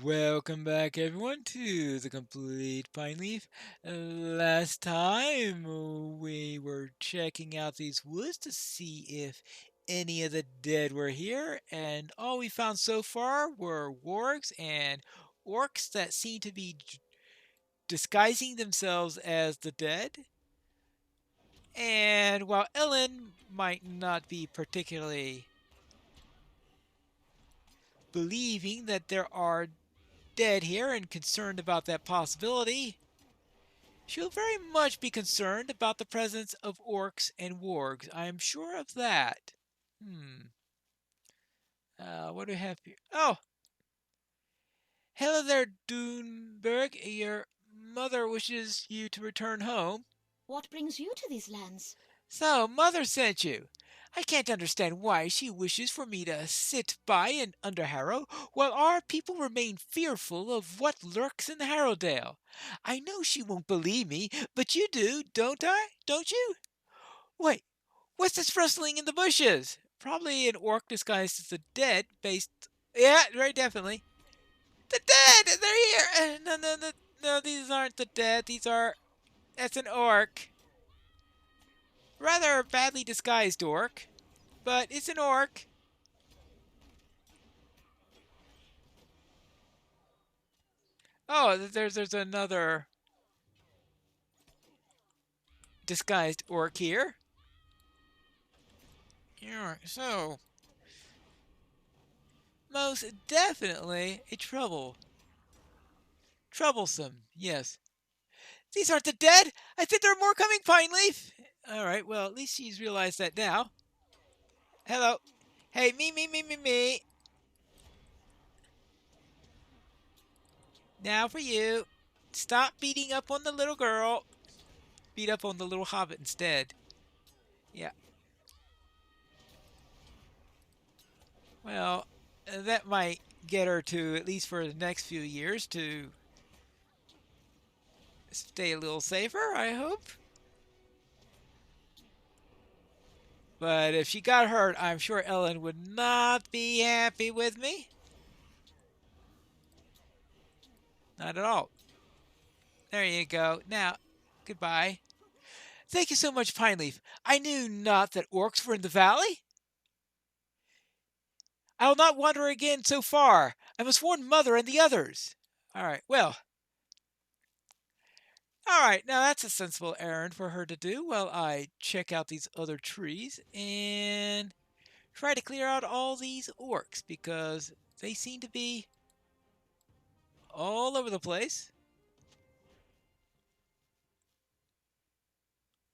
Welcome back, everyone, to the Complete Pineleaf. Last time we were checking out these woods to see if any of the dead were here, and all we found so far were wargs and orcs that seem to be disguising themselves as the dead. And while Ellen might not be particularly believing that there are dead here and concerned about that possibility, she'll very much be concerned about the presence of orcs and wargs. I am sure of that. Hmm. What do we have here? Oh, hello there, Dunberg. Your mother wishes you to return home. What brings you to these lands? So, mother sent you. I can't understand why she wishes for me to sit by in Underharrow while our people remain fearful of what lurks in Harrowdale. I know she won't believe me, but you do, don't I? Don't you? Wait, what's this rustling in the bushes? Probably an orc disguised as the dead, based. Yeah, very definitely. The dead! They're here! No, no, no, no, these aren't the dead. These are. That's an orc. Rather badly disguised orc, but it's an orc. Oh, there's another disguised orc here. Yeah, so most definitely a troublesome. Yes, these aren't the dead. I think there are more coming, Pineleaf. All right, well at least she's realized that now. Hello, hey me. Now for you. Stop beating up on the little girl. Beat up on the little hobbit instead. Yeah. Well, that might get her to, at least for the next few years, to stay a little safer, I hope. But if she got hurt, I'm sure Ellen would not be happy with me. Not at all. There you go. Now, goodbye. Thank you so much, Pineleaf. I knew not that orcs were in the valley. I will not wander again so far. I must warn Mother and the others. All right, well, all right, now that's a sensible errand for her to do while I check out these other trees and try to clear out all these orcs because they seem to be all over the place.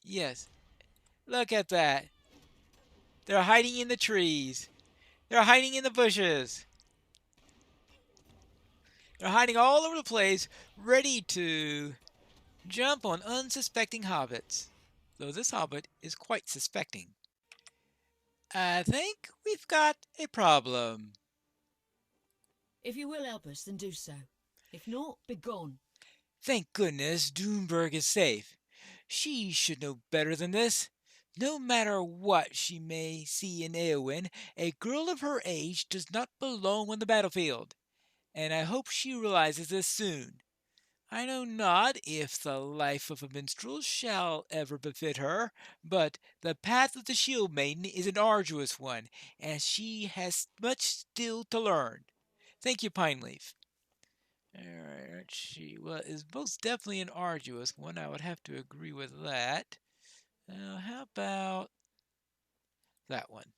Yes, look at that. They're hiding in the trees. They're hiding in the bushes. They're hiding all over the place, ready to jump on unsuspecting hobbits. Though this hobbit is quite suspecting. I think we've got a problem. If you will help us, then do so. If not, begone. Thank goodness Doomberg is safe. She should know better than this. No matter what she may see in Eowyn, a girl of her age does not belong on the battlefield, and I hope she realizes this soon. I know not if the life of a minstrel shall ever befit her, but the path of the Shield Maiden is an arduous one, and she has much still to learn. Thank you, Pineleaf. Alright, let's see. Well, it's most definitely an arduous one. I would have to agree with that. Now, how about that one?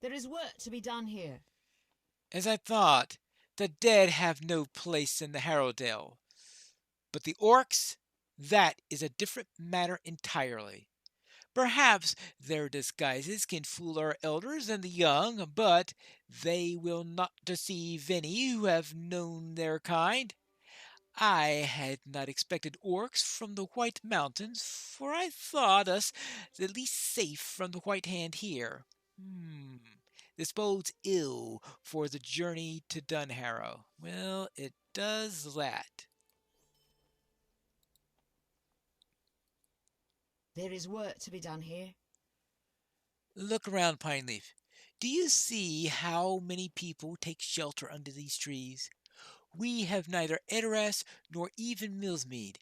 There is work to be done here. As I thought, the dead have no place in the Harrowdale. But the orcs, that is a different matter entirely. Perhaps their disguises can fool our elders and the young, but they will not deceive any who have known their kind. I had not expected orcs from the White Mountains, for I thought us the least safe from the White Hand here. This bodes ill for the journey to Dunharrow. Well, it does that. There is work to be done here. Look around, Pineleaf. Do you see how many people take shelter under these trees? We have neither Edoras nor even Millsmead,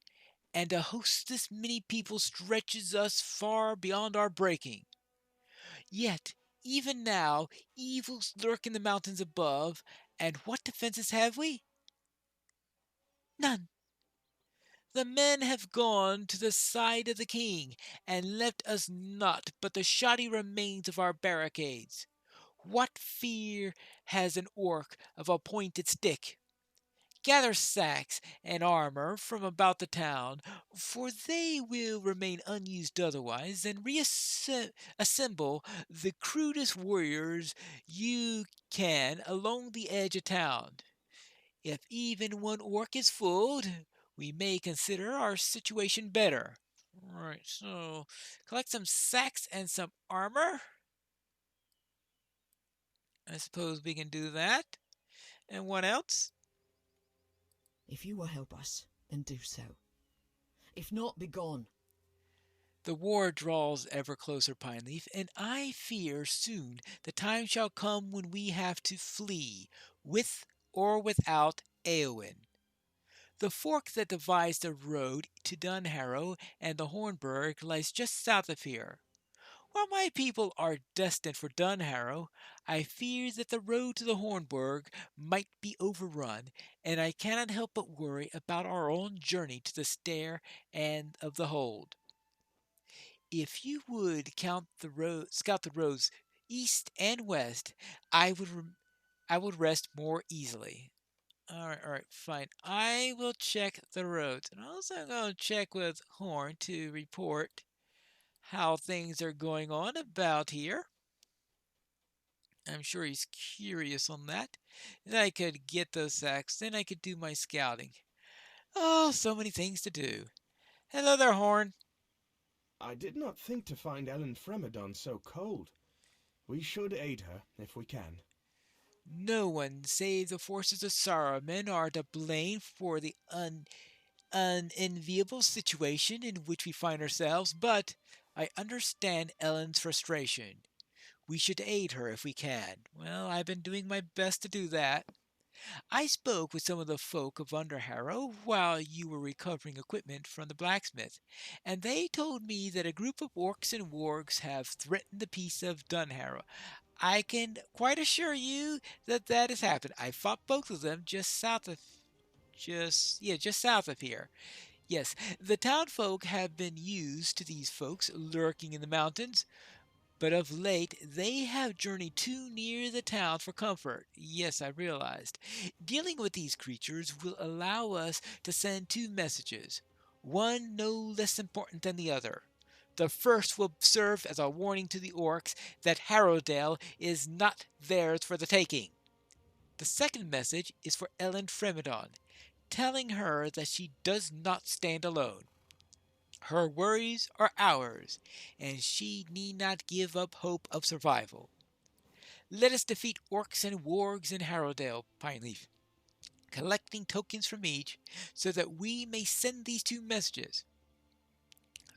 and to host this many people stretches us far beyond our breaking. Yet, even now, evils lurk in the mountains above, and what defenses have we? None. The men have gone to the side of the king, and left us naught but the shoddy remains of our barricades. What fear has an orc of a pointed stick? Gather sacks and armor from about the town, for they will remain unused otherwise, and reassemble the crudest warriors you can along the edge of town. If even one orc is fooled, we may consider our situation better. Alright, so collect some sacks and some armor. I suppose we can do that. And what else? If you will help us, then do so. If not, begone. The war draws ever closer, Pineleaf, and I fear soon the time shall come when we have to flee, with or without Eowyn. The fork that divides the road to Dunharrow and the Hornburg lies just south of here. While my people are destined for Dunharrow, I fear that the road to the Hornburg might be overrun, and I cannot help but worry about our own journey to the stair and of the hold. If you would scout the roads east and west, I would rest more easily. All right, fine. I will check the roads, and also I'm going to check with Horn to report how things are going on about here. I'm sure he's curious on that. And I could get those sacks, then I could do my scouting. Oh, so many things to do. Hello there, Horn. I did not think to find Ellen Fremedon so cold. We should aid her, if we can. No one save the forces of Saruman are to blame for the unenviable situation in which we find ourselves, but I understand Ellen's frustration. We should aid her if we can. Well, I've been doing my best to do that. I spoke with some of the folk of Underharrow while you were recovering equipment from the blacksmith, and they told me that a group of orcs and wargs have threatened the peace of Dunharrow. I can quite assure you that that has happened. I fought both of them just south of here. Yes, the townfolk have been used to these folks lurking in the mountains, but of late they have journeyed too near the town for comfort. Yes, I realized. Dealing with these creatures will allow us to send two messages, one no less important than the other. The first will serve as a warning to the orcs that Harrowdale is not theirs for the taking. The second message is for Ellen Fremedon, telling her that she does not stand alone. Her worries are ours, and she need not give up hope of survival. Let us defeat orcs and wargs in Harrowdale, Pineleaf, collecting tokens from each, so that we may send these two messages.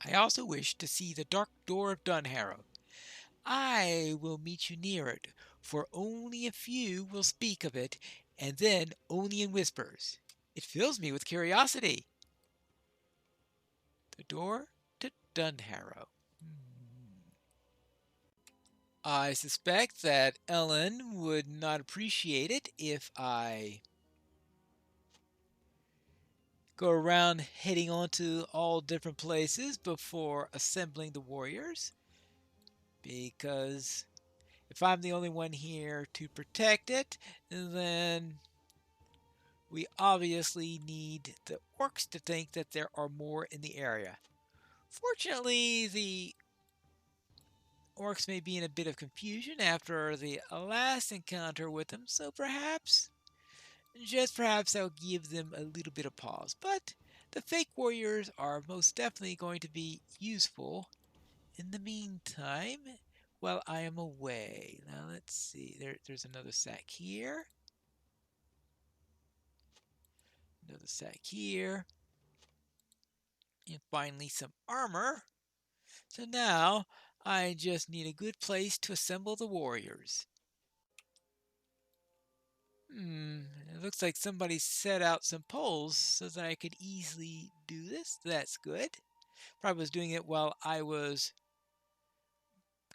I also wish to see the dark door of Dunharrow. I will meet you near it, for only a few will speak of it, and then only in whispers. It fills me with curiosity. The door to Dunharrow. I suspect that Ellen would not appreciate it if I go around heading on to all different places before assembling the warriors, because if I'm the only one here to protect it, then we obviously need the orcs to think that there are more in the area. Fortunately, the orcs may be in a bit of confusion after the last encounter with them, so just perhaps I'll give them a little bit of pause. But the fake warriors are most definitely going to be useful in the meantime while I am away. Now let's see. There's another sack here. Another sack here. And finally some armor. So now I just need a good place to assemble the warriors. It looks like somebody set out some poles so that I could easily do this. That's good. Probably was doing it while I was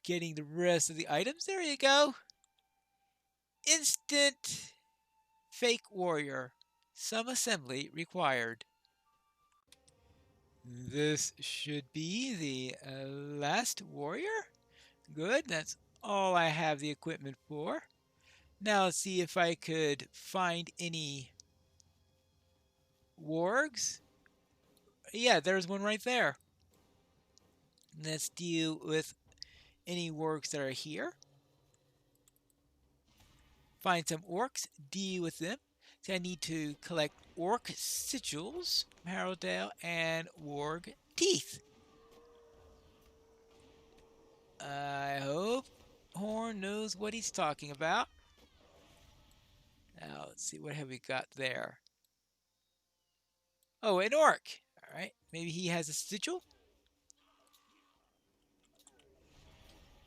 getting the rest of the items. There you go. Instant fake warrior. Some assembly required. This should be the last warrior. Good, that's all I have the equipment for. Now let's see if I could find any wargs. Yeah, there's one right there. Let's deal with any wargs that are here. Find some orcs, deal with them. So I need to collect orc sigils from Harrowdale and warg teeth. I hope Horn knows what he's talking about. Now let's see, what have we got there? Oh, an orc. All right, maybe he has a sigil.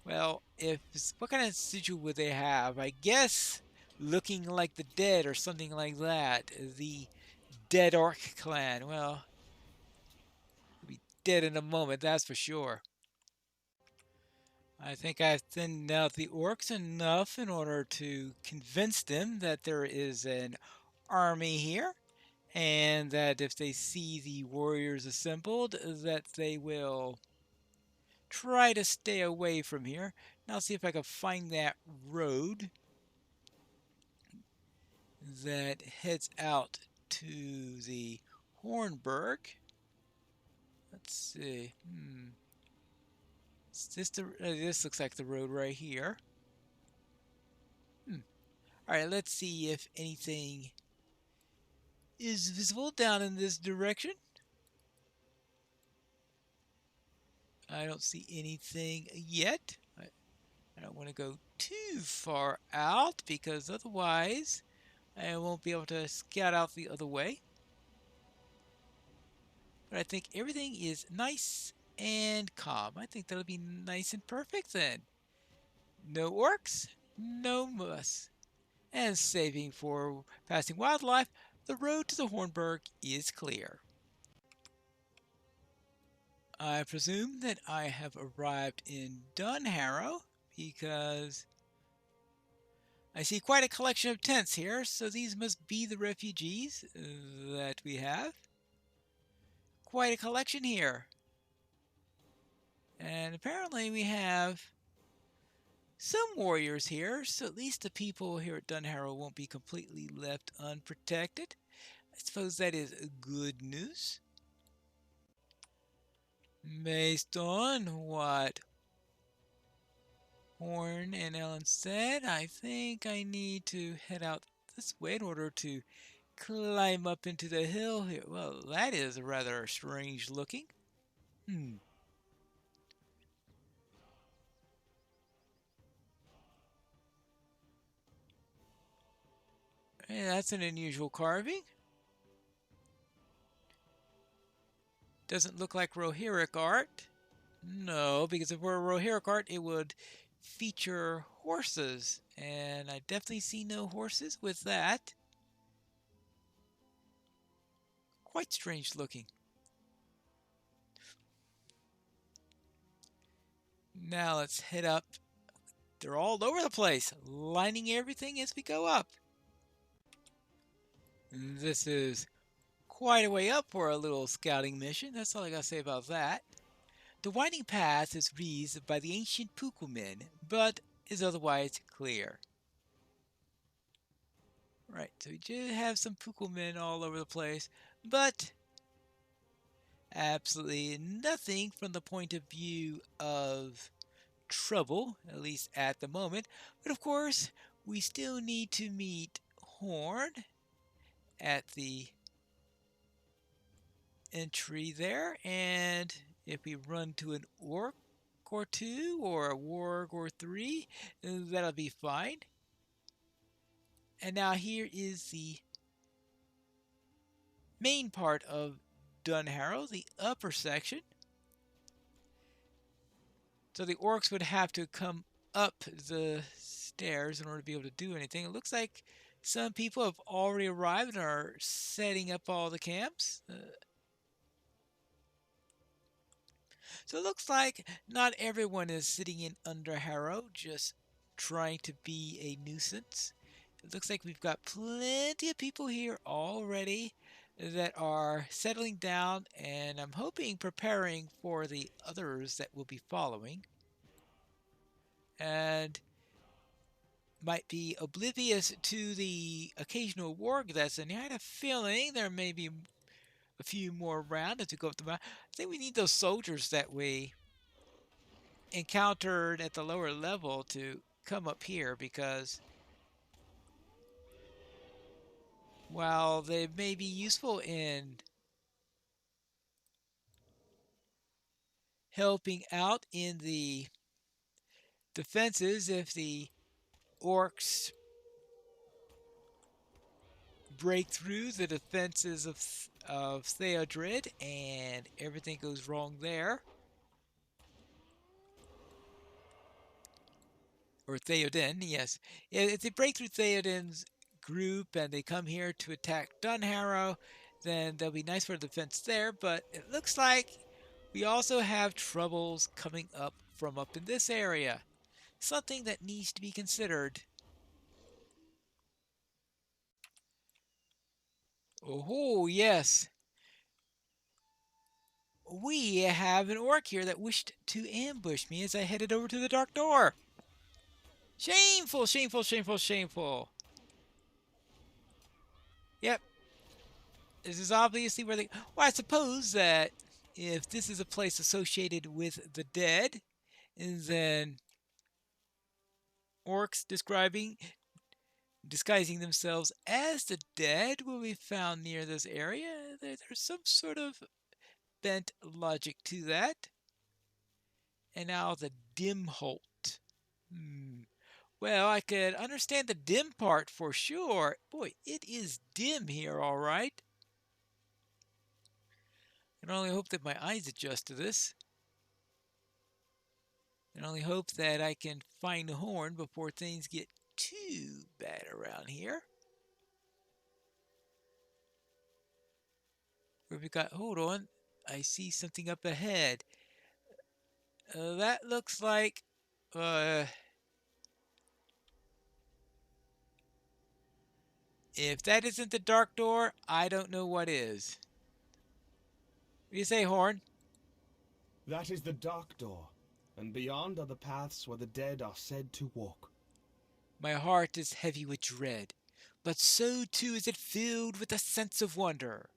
Well, what kind of sigil would they have? I guess looking like the dead or something like that. The dead orc clan. Well, he'll be dead in a moment, that's for sure. I think I've thinned out the orcs enough in order to convince them that there is an army here, and that if they see the warriors assembled, that they will try to stay away from here. Now see if I can find that road that heads out to the Hornburg. Let's see. This looks like the road right here. All right, let's see if anything is visible down in this direction. I don't see anything yet. I don't want to go too far out because otherwise I won't be able to scout out the other way. But I think everything is nice and calm. I think that'll be nice and perfect then. No orcs, no muss. And saving for passing wildlife, the road to the Hornburg is clear. I presume that I have arrived in Dunharrow because I see quite a collection of tents here, so these must be the refugees that we have. Quite a collection here. And apparently we have some warriors here, so at least the people here at Dunharrow won't be completely left unprotected. I suppose that is good news. Based on what Horn and Ellen said, I think I need to head out this way in order to climb up into the hill here. Well, that is rather strange looking. Hey, that's an unusual carving. Doesn't look like Rohirric art. No, because if it were Rohirric art, it would feature horses. And I definitely see no horses with that. Quite strange looking. Now let's head up. They're all over the place, lining everything as we go up. This is quite a way up for a little scouting mission. That's all I gotta say about that. The winding path is wreathed by the ancient Pukumin, but is otherwise clear. Right, so we do have some Pukumin all over the place, but absolutely nothing from the point of view of trouble, at least at the moment. But of course, we still need to meet Horn at the entry there, and if we run to an orc or two or a warg or three, that'll be fine. And now here is the main part of Dunharrow, the upper section. So the orcs would have to come up the stairs in order to be able to do anything. It looks like some people have already arrived and are setting up all the camps. So it looks like not everyone is sitting in Dunharrow just trying to be a nuisance. It looks like we've got plenty of people here already that are settling down, and I'm hoping preparing for the others that will be following. And might be oblivious to the occasional warg that's in here. I had a feeling there may be a few more around as we go up the mountain. I think we need those soldiers that we encountered at the lower level to come up here, because while they may be useful in helping out in the defenses, if the orcs break through the defenses of Theodred and everything goes wrong there, or Theoden, yes. If they break through Theoden's group and they come here to attack Dunharrow, then that'll be nice for the defense there, but it looks like we also have troubles coming up from up in this area. Something that needs to be considered. Oh, yes. We have an orc here that wished to ambush me as I headed over to the dark door. Shameful, shameful, shameful, shameful. Yep. This is obviously where they... Well, I suppose that if this is a place associated with the dead, then orcs disguising themselves as the dead will be found near this area. There's some sort of bent logic to that. And now the dim halt. Well, I could understand the dim part for sure. Boy, it is dim here, all right. I can only hope that my eyes adjust to this. I can only hope that I can find a horn before things get too bad around here. Where we got, hold on, I see something up ahead. That looks like, if that isn't the dark door, I don't know what is. What do you say, Horn? That is the dark door, and beyond are the paths where the dead are said to walk. My heart is heavy with dread, but so too is it filled with a sense of wonder.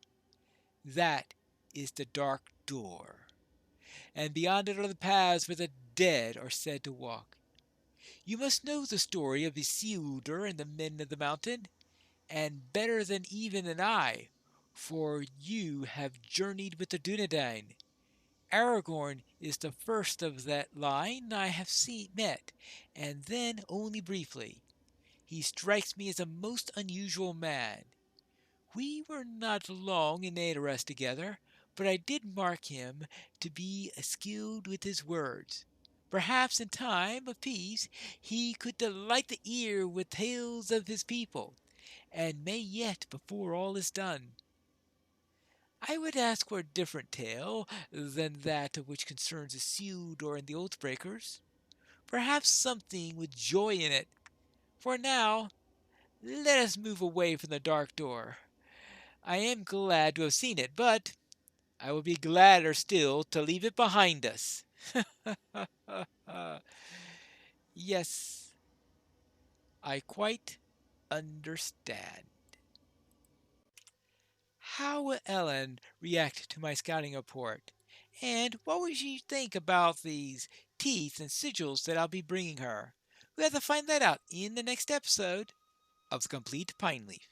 That is the dark door, and beyond it are the paths where the dead are said to walk. You must know the story of Isildur and the men of the mountain, and better than even than I, for you have journeyed with the Dunedain. Aragorn is the first of that line I have met, and then only briefly. He strikes me as a most unusual man. We were not long in Edoras together, but I did mark him to be skilled with his words. Perhaps in time of peace he could delight the ear with tales of his people, and may yet, before all is done. I would ask for a different tale than that which concerns Isildur and the Oathbreakers. Perhaps something with joy in it. For now, let us move away from the dark door. I am glad to have seen it, but I would be gladder still to leave it behind us. Yes, I quite understand. How will Ellen react to my scouting report? And what will she think about these teeth and sigils that I'll be bringing her? We have to find that out in the next episode of The Complete Pineleaf.